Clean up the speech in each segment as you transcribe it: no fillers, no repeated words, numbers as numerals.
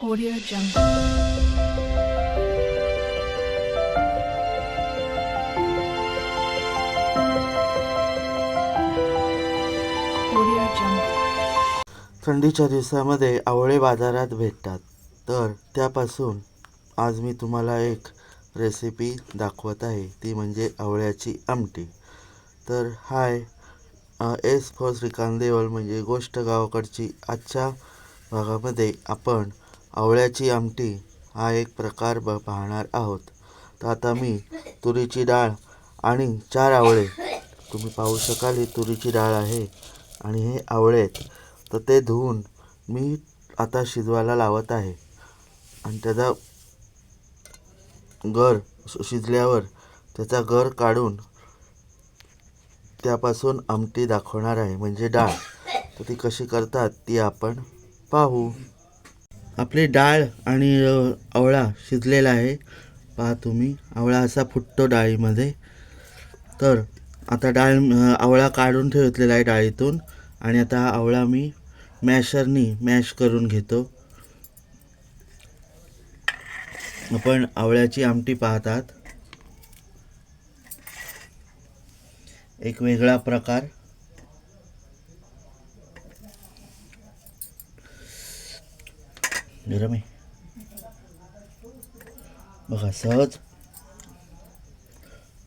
Audio Jungle. Audio Jungle. थंडीच्या दिवसामध्ये आवळे बाजारात भेटतात, तर त्यापासून आज मी तुम्हाला एक रेसिपी दाखवत आहे, ती म्हणजे आवळ्याची आमटी. तर हाय, एस फॉर श्रीकांत देवळ म्हणजे गोष्ट गावाकडची. आजच्या भागामध्ये आपण आवळ्याची आमटी हा एक प्रकार पाहणार आहोत. तर आता मी तुरीची डाळ आणि 4 आवळे, तुम्ही पाहू शकाल ही तुरीची डाळ आहे आणि हे आवळे आहेत. तर ते धुवून मी आता शिजवायला लावत आहे आणि त्याचा गर शिजल्यावर त्याचा गर काढून त्यापासून आमटी दाखवणार आहे, म्हणजे डाळ. तर ती कशी करतात ती आपण पाहू. आपली डाळ आणि आवळा शिजलेला आहे. पहा तुम्ही, आवळा असा फुटतो डाळीमध्ये. तर आता आवळा काढून ठेवलेला आहे डाळीतून आणि आता हा आवळा मी मॅशरनी मॅश करून घेतो. आपण आवळ्याची आमटी पाहतात, एक वेगळा प्रकार. गरम आहे बघा, सहज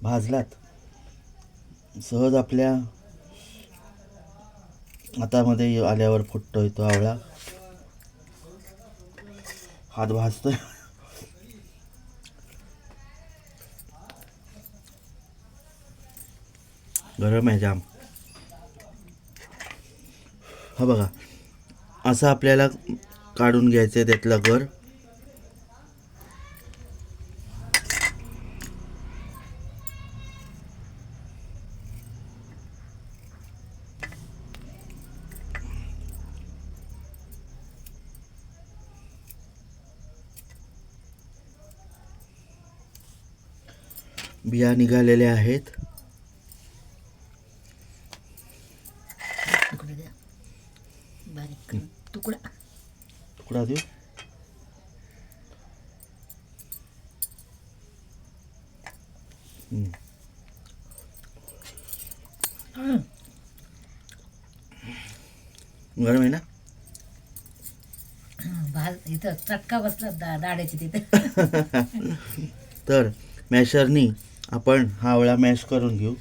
भाजलात, सहज आपल्या हातामध्ये आल्यावर फुटतोय तो आवळा. हात भाजतोय. गरम आहे जाम. हा बघा, असं आपल्याला काढून घ्यायचं आहे त्यातलं गर. बिया निघालेल्या आहेत. तुकडा द्या, बारीक तुकडा. तुकडा देऊ. गरम आहे ना. इथं चटका बसला दाड्याची तिथे. तर मॅशरनी आपण हा आवळा मॅश करून घेऊ.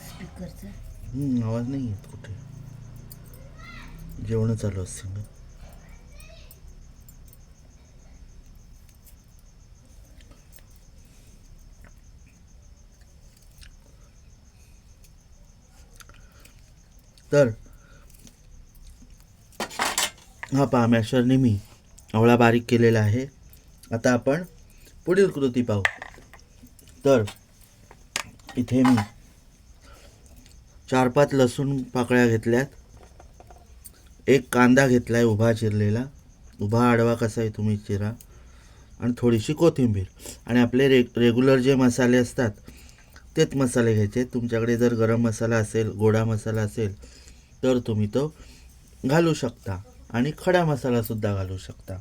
स्पीकरचा आवाज नाही येत कुठे. जेवण चालू असते ना. तर हा पहा, मॅशरने मी आवळा बारीक केलेला आहे. आता आपण पुढील कृती पाहू. तर इथे मी 4-5 लसूण पाकळ्या घेतल्यात, एक कांदा घेतलाय उभा चिरलेला, उभा आडवा कसा आहे तुम्ही चिरा, आणि थोडीशी कोथिंबीर. आणि आपले रेग्युलर जे मसाले असतात तेच मसाले घ्यायचे. तुमच्याकडे जर गरम मसाला असेल, गोडा मसाला असेल तर तुम्ही तो घालू शकता आणि खडा मसालासुद्धा घालू शकता.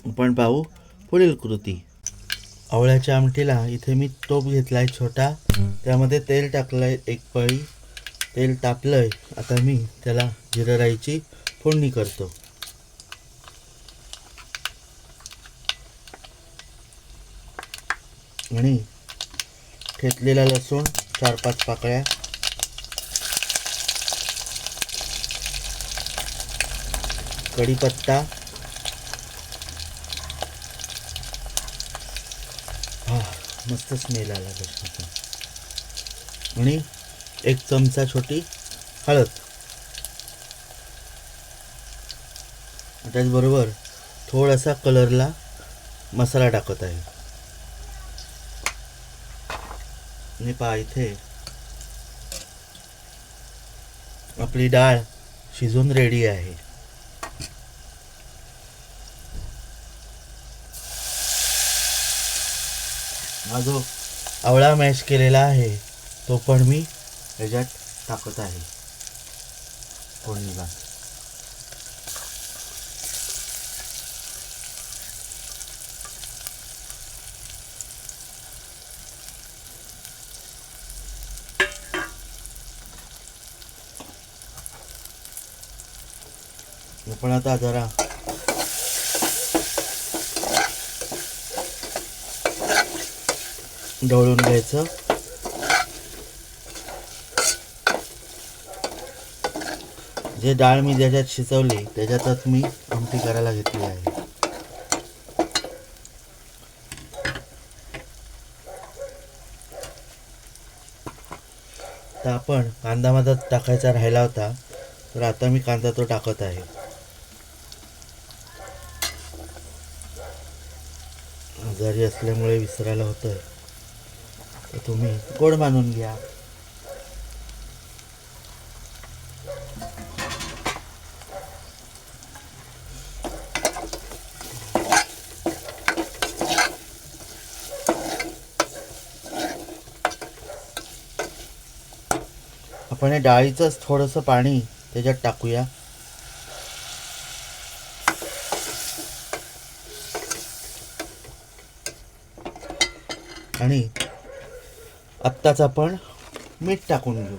आपण पाहू पुढील कृती. आवळ्याच्या आमटीला इथे मी टोप घेतलाय छोटा, त्यामध्ये तेल टाकलंय, एक पळी तेल टाकलंय. आता मी त्याला जिरा राईची फोडणी करतो. आणि ठेचलेला लसूण 4-5 पाकळ्या, कढीपत्ता, हा मस्त स्मेल आला लसणाचा, आणि 1 चमचा छोटी हळद. त्याचबरोबर थोडासा कलरला मसाला टाकत आहे. आणि पहा इथे आपली डाळ शिजून रेडी आहे. हा जो आवळा मॅश केलेला आहे तो पण मी ह्याच्यात टाकत आहे फोडणीला. पण आता जरा ढवळून घ्यायचं. जे डाळ मी ज्याच्यात शिजवली त्याच्यातच मी आमटी करायला घेतली आहे. तर आपण कांदा माझा टाकायचा राहिला होता, तर आता मी कांदा तो टाकत आहे. आजारी असल्यामुळे विसरायला होतंय, तर तुम्ही गोड मानून घ्या. आपण हे डाळीचंच थोडंसं पाणी त्याच्यात टाकूया. आणि आत्ताच आपण मीठ टाकून घेऊ.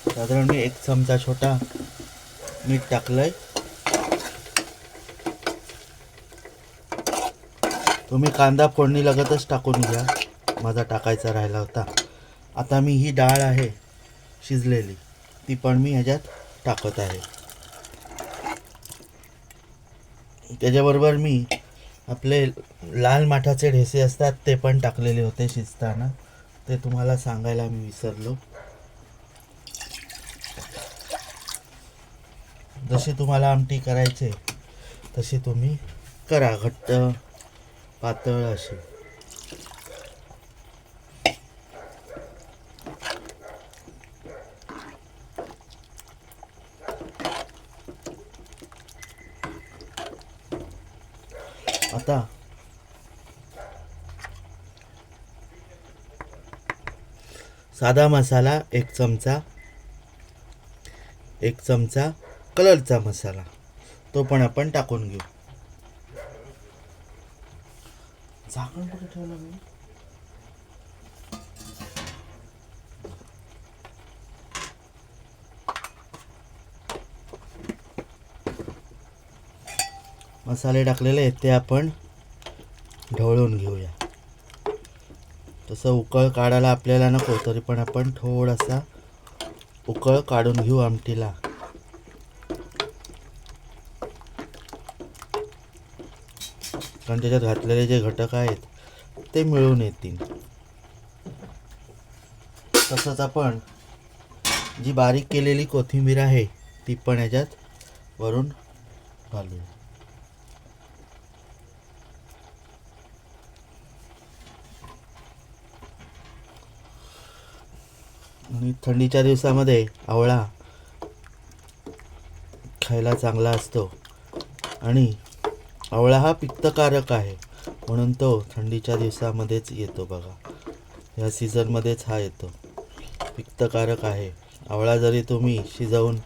साधारण मी 1 चमचा छोटा मीठ टाकलंय. तुम्ही कांदा फोडणी लगतच टाकून घ्या, माझा टाकायचा राहिला होता. आता मी ही डाळ आहे शिजलेली ती पण मी ह्याच्यात टाकत आहे. त्याच्याबरोबर मी आपले लाल माठाचे ढेसे असतात ते पण टाकलेले होते शिजताना, ते तुम्हाला सांगायला मी विसरलो. जशी तुम्हाला आमटी करायचे तशी तुम्ही करा, घट्ट पातळ अशी. आता साधा मसाला 1 चमचा, 1 चमचा कलरचा मसाला तो पण आपण टाकून घेऊ. झाकण कुठे ठेवलं मी? मसाले टाकलेले आहेत ते आपण ढवळून घेऊया. तसं उकळ काढायला आपल्याला नको, तरी पण आपण थोडासा उकळ काढून घेऊ आमटीला. कारण त्याच्यात घातलेले जे घटक आहेत ते मिळून येतील. तसंच आपण जी बारीक केलेली कोथिंबीर आहे ती पण ह्याच्यात वरून घालूया. आणि थंडीच्या दिवसामध्ये आवळा खायला चांगला असतो, आणि आवळा हा पित्तकारक आहे, म्हणून तो थंडीच्या दिवसामध्येच येतो बघा. ह्या सीझनमध्येच हा येतो. पित्तकारक आहे. आवळा जरी तुम्ही शिजवून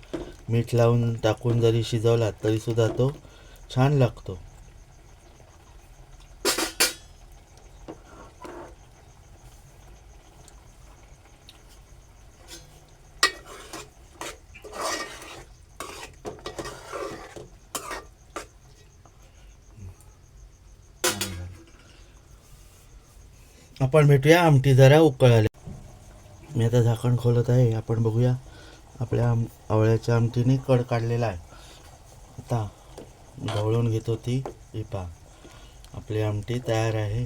मीठ लावून टाकून जरी शिजवलात तरीसुद्धा तो छान लागतो. आपण भेटूया आमटी जरा उकळाले. मी आता झाकण खोलत आहे. आपण बघूया आपल्या आवळ्याच्या आमटीने कड काढलेला आहे. आता ढवळून घेतो ती. ही पहा आपली आमटी तयार आहे.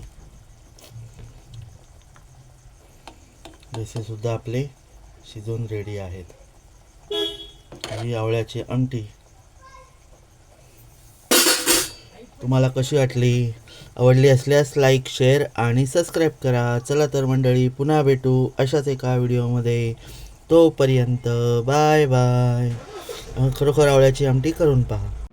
सुद्धा आपले शिजून रेडी आहेत. ही आवळ्याची आमटी तुम्हाला कशी वाटली? आवडली असल्यास लाईक, शेअर आणि सबस्क्राईब करा. चला तर मंडळी, पुन्हा भेटू अशाच एका व्हिडिओमध्ये. तोपर्यंत बाय बाय. खरोखर आवळ्याची आमटी करून पहा.